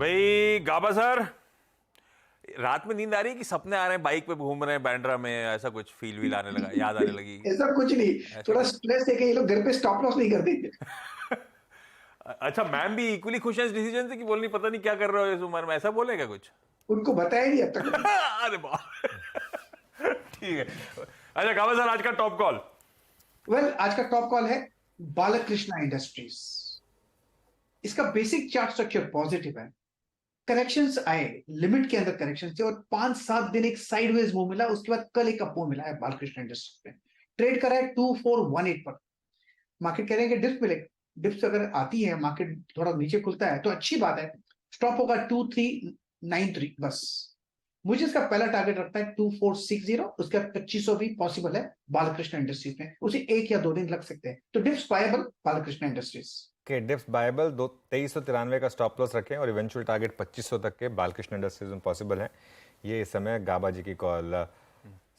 भाई गाबा सर, रात में नींद आ रही है कि सपने आ रहे हैं, बाइक पे घूम रहे हैं बांद्रा में, ऐसा कुछ फील वील आने लगा, याद आने लगी? ऐसा कुछ नहीं। ऐसा थोड़ा कुछ? स्ट्रेस है कि ये लोग घर पे स्टॉप लॉस नहीं कर देंगे। अच्छा, मैम भी इक्वली खुश हैं इस डिसीजन से कि बोल नहीं पता नहीं क्या कर रहे हो इस उम्र में, ऐसा बोले क्या कुछ? उनको बताया नहीं अब तक मैंने। अरे बाप। ठीक है। अच्छा गाबा सर, आज का टॉप कॉल। आज का टॉप कॉल है बालकृष्णा इंडस्ट्रीज। इसका बेसिक चार्ट स्ट्रक्चर पॉजिटिव है। करेक्शंस आए, लिमिट के अंदर करेक्शन थे और 5-7 दिन एक साइडवेज मूव मिला, उसके बाद कल एक अप मिला है बालकृष्ण इंडस्ट्रीज में। ट्रेड करा है 2418 पर। मार्केट कह रहे हैं कि डिप्स मिले। डिप्स अगर आती है, मार्केट थोड़ा नीचे खुलता है तो अच्छी बात है। स्टॉप होगा 2393 बस। मुझे इसका पहला टारगेट रखता है 2460, उसका 2500 भी पॉसिबल है बालकृष्ण इंडस्ट्रीज में। उसे 1 या 2 दिन लग सकते हैं, तो डिप्स बायबल बालकृष्ण इंडस्ट्रीज। के डिप्स बायबल 2393 का स्टॉप लॉस रखें और इवेंचुअल टारगेट 2500 तक के बालकृष्ण इंडस्ट्रीज में पॉसिबल है। ये इस समय गाबा जी की कॉल।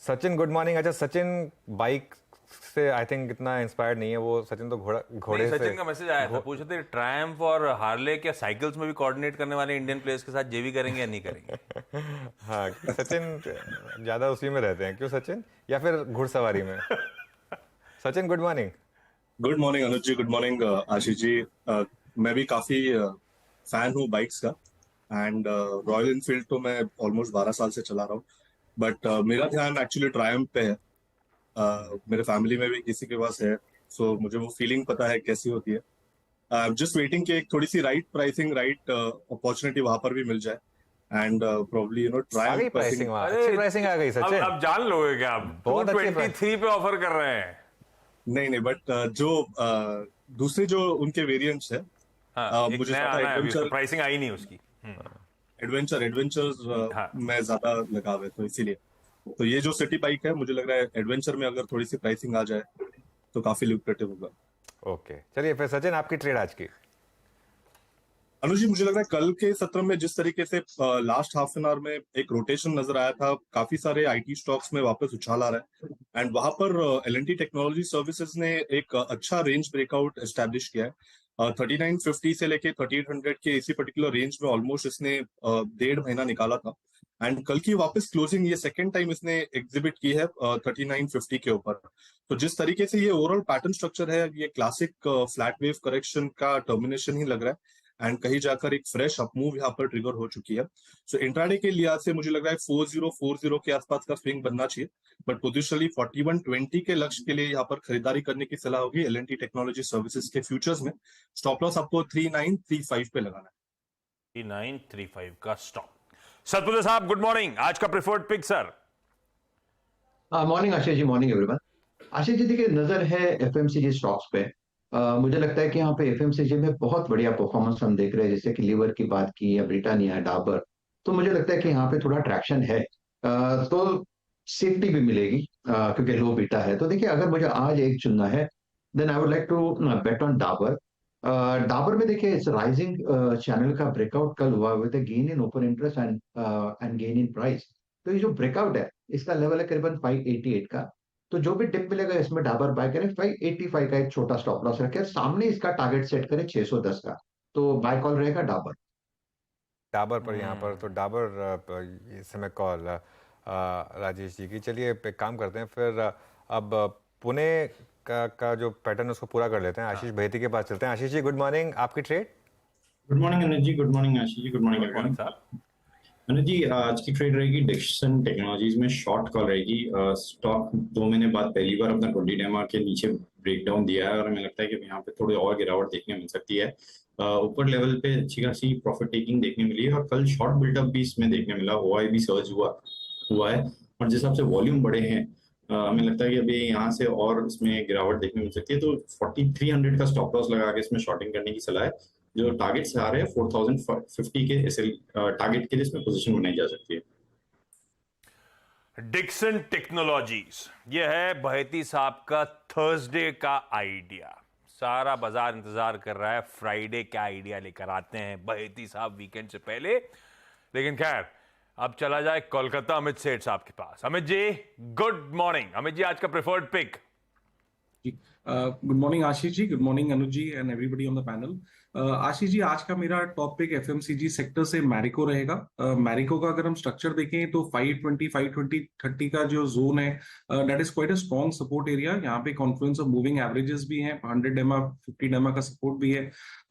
Sachin good morning. अच्छा सचिन बाइक से आई थिंक इतना इंस्पायर्ड नहीं है वो। सचिन तो घोड़े से। सचिन का मैसेज आया था, पूछे थे ट्रायम्फ और हार्ले क्या साइकिल्स में भी कोऑर्डिनेट करने वाले इंडियन प्लेयर्स के साथ जेवी करेंगे या नहीं करेंगे? हाँ, सचिन ज्यादा उसी में रहते हैं। क्यों सचिन, या फिर घुड़सवारी में? Sachin good morning. Good morning Anuj ji, good morning Ashish ji. मैं भी काफी फैन हूँ बाइक्स का। एंड रॉयल इनफील्ड तो मैं ऑलमोस्ट 12 साल से चला रहा हूँ। बट मेरा ध्यान एक्चुअली ट्रायम्फ पे है। मेरे फैमिली में भी किसी के पास है, सो मुझे वो फीलिंग पता है कैसी होती है। जस्ट वेटिंग कि एक थोड़ी सी राइट प्राइसिंग, राइट अपॉर्चुनिटी वहां पर भी मिल जाए। एंड प्रोबेबली आ गई ट्रायम्फ आई प्राइसिंग थिंक। वहां, अरे अच्छी प्राइसिंग आ गई सचिन। अब जान लोगे क्या? आप बहुत अच्छी 223 पे ऑफर कर रहे हैं। नहीं नहीं, बट जो दूसरे जो उनके वेरिएंट्स है, हाँ, एक मुझे नया ज्यादा आना है, अभी उसका एडवेंचर प्राइसिंग आई नहीं उसकी। एडवेंचर हाँ। में ज्यादा लगाव है, तो इसीलिए। तो ये जो सिटी बाइक है, मुझे लग रहा है एडवेंचर में अगर थोड़ी सी प्राइसिंग आ जाए तो काफी लुक्रेटिव होगा। ओके चलिए फिर सचिन आपकी ट्रेड आज की। अनुज जी, मुझे लग रहा है कल के सत्र में जिस तरीके से लास्ट हाफ एन आवर में एक रोटेशन नजर आया था, काफी सारे आईटी स्टॉक्स में वापस उछाल आ रहा है। एंड वहां पर एल&टी टेक्नोलॉजी सर्विसेज ने एक अच्छा रेंज ब्रेकआउट एस्टेब्लिश किया है। 3950 से लेके 3800 के इसी पर्टिकुलर रेंज में ऑलमोस्ट इसने 1.5 महीना निकाला था। एंड कल की वापस क्लोजिंग ये सेकेंड टाइम इसने एग्जिबिट की है 3950 के ऊपर। तो जिस तरीके से ये ओवरऑल पैटर्न स्ट्रक्चर है, ये क्लासिक फ्लैट वेव करेक्शन का टर्मिनेशन ही लग रहा है। एंड कहीं जाकर एक फ्रेश अपमूव यहाँ पर ट्रिगर हो चुकी है। सो इंट्राडे के लिहाज से मुझे लग रहा है 4040 के आसपास का स्विंग बनना चाहिए। बट पोजिशनली 4120 के लक्ष्य के लिए यहाँ पर खरीदारी करने की सलाह होगी एल&टी टेक्नोलॉजी सर्विसेज के फ्यूचर्स में। स्टॉप लॉस आपको 3935 पे लगाना है। 3935 का स्टॉप। सतपुर साहब गुड मॉर्निंग, आज का preferred pick sir. Morning Ashish जी, मॉर्निंग एवरीवन। आशीष जी देखिए, नजर है एफएमसीजी स्टॉक्स पे। मुझे लगता है कि यहाँ पे एफएमसीजी में बहुत बढ़िया परफॉर्मेंस हम देख रहे हैं, जैसे कि लीवर की बात की या ब्रिटानिया, डाबर। तो मुझे लगता है कि यहाँ पे थोड़ा ट्रैक्शन है। तो सेफ्टी भी मिलेगी, क्योंकि लो बीटा है। तो देखिए, अगर मुझे आज एक चुनना है, then I would like to bet on Dabur. Dabur में देखिए, इस राइजिंग चैनल का ब्रेकआउट कल हुआ with gain in open interest and gain in price. तो ये जो ब्रेकआउट है, इसका लेवल है करीबन 588 का। तो जो भी टिप मिलेगा इसमें डाबर बाय करें। 585 का एक छोटा स्टॉप लॉस रखें, सामने इसका टारगेट सेट करें 610 का। तो बाय कॉल रहेगा डाबर। डाबर पर यहाँ पर तो डाबर इस समय कॉल राजेश जी की। चलिए एक काम करते हैं फिर। अब पुणे का जो पैटर्न उसको पूरा कर लेते हैं। आशीष भैती के पास चलते हैं। आशीष जी गुड मॉर्निंग, आपकी trade. Good morning Anuj ji, good morning Ashish ji, good morning good morning everyone. साहब। अनुज जी, आज की ट्रेड रहेगी डिक्सन टेक्नोलॉजीज में, शॉर्ट कॉल रहेगी। स्टॉक 2 महीने बाद पहली बार अपना 20 डेमा के नीचे ब्रेकडाउन दिया है और हमें लगता है कि यहाँ पे थोड़ी और गिरावट देखने मिल सकती है। ऊपर लेवल पे अच्छी खासी प्रॉफिट टेकिंग देखने मिली है और कल शॉर्ट बिल्डअप भी इसमें देखने मिला। ओआई भी सर्ज हुआ है और जिस हिसाब से वॉल्यूम बढ़े हैं, हमें लगता है कि अभी यहाँ से और इसमें गिरावट देखने मिल सकती है। तो 4300 का स्टॉप लॉस लगा के इसमें शॉर्टिंग करने की सलाह है। जो टारगेट से आ रहे हैं 4050 के एसएल टारगेट के लिए इसमें पोजीशन बनाई जा सकती है। डिक्सन टेक्नोलॉजीज, यह है बहेती साहब का थर्सडे का आइडिया। सारा बाजार इंतजार कर रहा है फ्राइडे क्या आइडिया लेकर आते हैं बहेती साहब वीकेंड से पहले। लेकिन खैर, अब चला जाए कोलकाता अमित सेठ साहब के पास। Amit ji good morning. अमित जी, आज का प्रेफर्ड पिक। जी good morning Ashish ji, good morning Anuj ji and everybody on the panel. Ashish ji, आज का मेरा टॉपिक एफएमसीजी सेक्टर से मैरिको रहेगा। मैरिको का अगर हम स्ट्रक्चर देखें तो 520, 520, 30 का जो जोन है that is quite a strong support area. यहाँ पे कॉन्फ्लुएंस ऑफ मूविंग एवरेजेस भी हैं, 100 डेमा 50 डेमा का सपोर्ट भी है।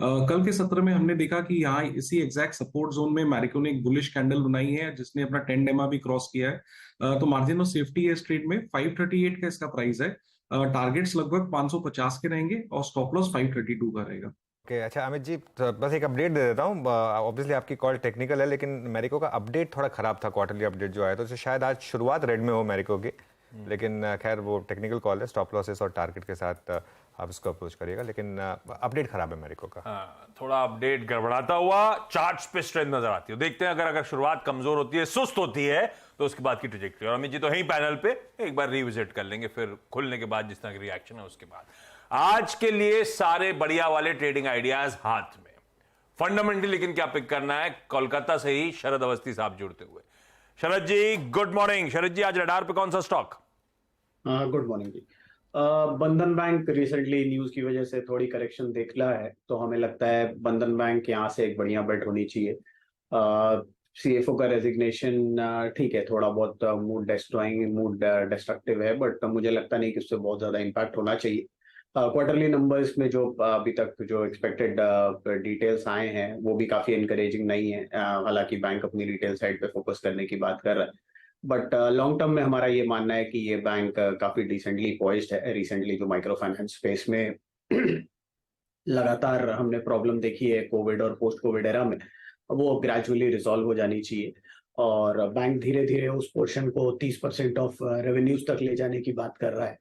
कल के सत्र में हमने देखा कि यहाँ इसी एग्जैक्ट सपोर्ट जोन में मैरिको ने एक बुलिश कैंडल बनाई है जिसने अपना 10 डेमा भी क्रॉस किया है। तो मार्जिन ऑफ सेफ्टी है इस ट्रेड में 538 का इसका प्राइस है। टारगेट्स लगभग 550 के रहेंगे और स्टॉप लॉस 532 का रहेगा। ओके, अच्छा अमित जी, तो बस एक अपडेट दे देता हूँ। ऑब्वियसली आपकी कॉल टेक्निकल है, लेकिन मैरिको का अपडेट थोड़ा खराब था, क्वार्टरली अपडेट जो आया, तो शायद आज शुरुआत रेड में हो मैरिको की, लेकिन खैर वो टेक्निकल कॉल है। स्टॉप लॉसेस और टारगेट के साथ आप इसको अप्रोच करिएगा, लेकिन अपडेट खराब है मैरिको का। थोड़ा अपडेट गड़बड़ाता हुआ चार्ट्स पे स्ट्रेंथ नजर आती है। देखते हैं अगर शुरुआत कमजोर होती है, सुस्त होती है, तो उसके बाद की ट्रेजेक्टरी। और अमित जी तो है ही पैनल पे, एक बार रिविजिट कर लेंगे फिर खुलने के बाद जिस तरह की रिएक्शन है उसके बाद। आज के लिए सारे बढ़िया वाले ट्रेडिंग आइडियाज हाथ में। फंडामेंटली लेकिन क्या पिक करना है, कोलकाता से ही शरद अवस्थी साहब जुड़ते हुए। शरद जी गुड मॉर्निंग। शरद जी, आज रडार पे कौन सा स्टॉक? गुड मॉर्निंग जी। बंधन बैंक रिसेंटली न्यूज की वजह से थोड़ी करेक्शन देख रहा है, तो हमें लगता है बंधन बैंक यहाँ से एक बढ़िया बेट होनी चाहिए। सीएफओ का रेजिग्नेशन ठीक है, थोड़ा बहुत मूड डिस्ट्रक्टिव है, बट मुझे लगता नहीं कि उससे बहुत ज्यादा इम्पैक्ट होना चाहिए। क्वार्टरली नंबर्स में जो अभी तक जो एक्सपेक्टेड डिटेल्स आए हैं वो भी काफी इनकरेजिंग नहीं है। हालांकि बैंक अपनी रिटेल साइड पे फोकस करने की बात कर रहा है, बट लॉन्ग टर्म में हमारा ये मानना है कि ये बैंक काफी डिसेंटली पॉइज्ड है। रिसेंटली जो माइक्रो फाइनेंस स्पेस में लगातार हमने प्रॉब्लम देखी है कोविड और पोस्ट कोविड एरा में, वो ग्रेजुअली रिजॉल्व हो जानी चाहिए और बैंक धीरे धीरे उस पोर्शन को 30% ऑफ रेवेन्यूज तक ले जाने की बात कर रहा है।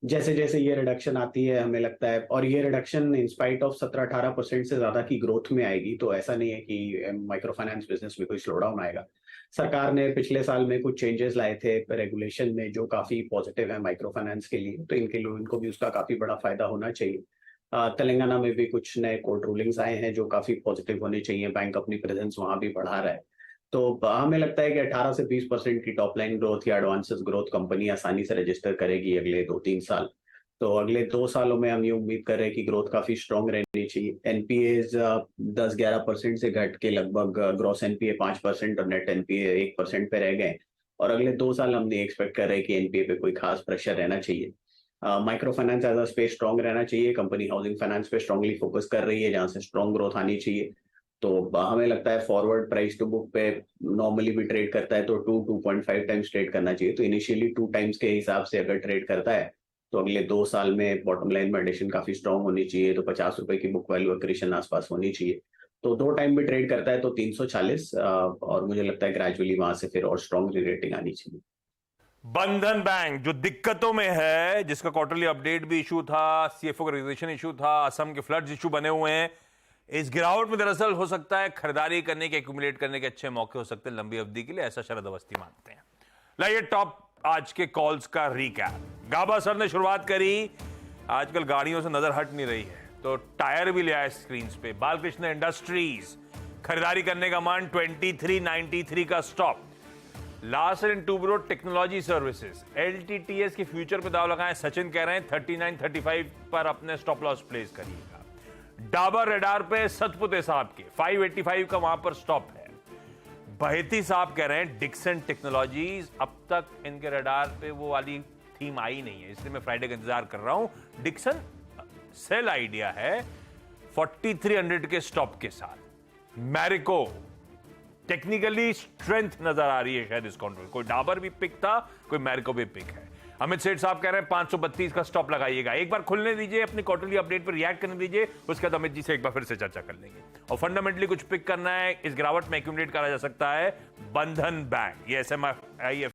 जैसे जैसे ये रिडक्शन आती है हमें लगता है, और ये रिडक्शन इंस्पाइट ऑफ 17-18% से ज्यादा की ग्रोथ में आएगी, तो ऐसा नहीं है कि माइक्रो फाइनेंस बिजनेस में कोई स्लो डाउन आएगा। सरकार ने पिछले साल में कुछ चेंजेस लाए थे रेगुलेशन में जो काफी पॉजिटिव है माइक्रो फाइनेंस के लिए, तो इनको भी उसका काफी बड़ा फायदा होना चाहिए। तेलंगाना में भी कुछ नए कोर्ट रूलिंग्स आए हैं जो काफी पॉजिटिव होने चाहिए। बैंक अपनी प्रेजेंस वहां भी बढ़ा रहा है, तो हमें लगता है कि 18 से 20% की टॉप लाइन ग्रोथ या एडवांसेस ग्रोथ कंपनी आसानी से रजिस्टर करेगी अगले 2-3 साल। तो अगले 2 सालों में हम ये उम्मीद कर रहे हैं कि ग्रोथ काफी स्ट्रॉन्ग रहनी चाहिए। एनपीएज 10-11% से घट के लगभग ग्रॉस एनपीए 5% और नेट एनपीए 1% पे रह गए, और अगले 2 साल हम नहीं एक्सपेक्ट कर रहे कि एनपीए पे कोई खास प्रेशर रहना चाहिए। Micro finance as a space strong रहना चाहिए। कंपनी हाउसिंग फाइनेंस पे स्ट्रांगली फोकस कर रही है जहां से स्ट्रॉन्ग ग्रोथ आनी चाहिए। तो हमें लगता है फॉरवर्ड प्राइस टू बुक पे नॉर्मली भी ट्रेड करता है तो 2.5 टाइम्स ट्रेड करना चाहिए। तो इनिशियली 2 टाइम्स के हिसाब से अगर ट्रेड करता है तो अगले 2 साल में बॉटम लाइन में एडिशन काफी स्ट्रॉन्ग होनी चाहिए, तो 50 रुपए की बुक वैल्यू एक्रीशन आसपास होनी चाहिए। तो 2 टाइम भी ट्रेड करता है तो 340, और मुझे लगता है ग्रेजुअली वहां से फिर और स्ट्रॉन्ग रेटिंग आनी चाहिए। बंधन बैंक जो दिक्कतों में है, जिसका क्वार्टरली अपडेट भी इशू था, सीएफओ का रेजिग्नेशन इशू था, असम के फ्लड्स इशू बने हुए हैं, इस गिरावट में दरअसल हो सकता है खरीदारी करने के, एक्यूमुलेट करने के अच्छे मौके हो सकते हैं लंबी अवधि के लिए, ऐसा शरद अवस्थी मानते हैं। लाइए टॉप आज के कॉल्स का रिकैप। गाबा सर ने शुरुआत करी, आजकल गाड़ियों से नजर हट नहीं रही है तो टायर भी ले आए स्क्रीन पे। बालकृष्ण इंडस्ट्रीज खरीदारी करने का मान 2393 का stop. Larsen and Toubro technology services LTTS के फ्यूचर पे दाव लगाएं। सचिन कह रहे हैं 3935 पर अपने स्टॉप लॉस प्लेस करिएगा। डाबर रडार पे सतपुते साहब के 585 का वहां पर स्टॉप है। बहेती साहब कह रहे हैं डिक्सन टेक्नोलॉजीज, अब तक इनके रडार पे वो वाली थीम आई नहीं है, इसलिए मैं फ्राइडे का इंतजार कर रहा हूं। डिक्सन सेल आइडिया है 4300 के स्टॉप के साथ। मैरिको टेक्निकली स्ट्रेंथ नजर आ रही है शायद इस काउंटर। कोई डाबर भी पिक था, कोई मैरिको भी पिक है। अमित सेठ साहब कह रहे हैं 532 का स्टॉप लगाइएगा। एक बार खुलने दीजिए, अपनी क्वार्टरली अपडेट पर रिएक्ट करने दीजिए, उसके बाद अमित जी से एक बार फिर से चर्चा कर लेंगे। और फंडामेंटली कुछ पिक करना है, इस गिरावट में एक्यूमुलेट करा जा सकता है बंधन बैंक, ये SMIFS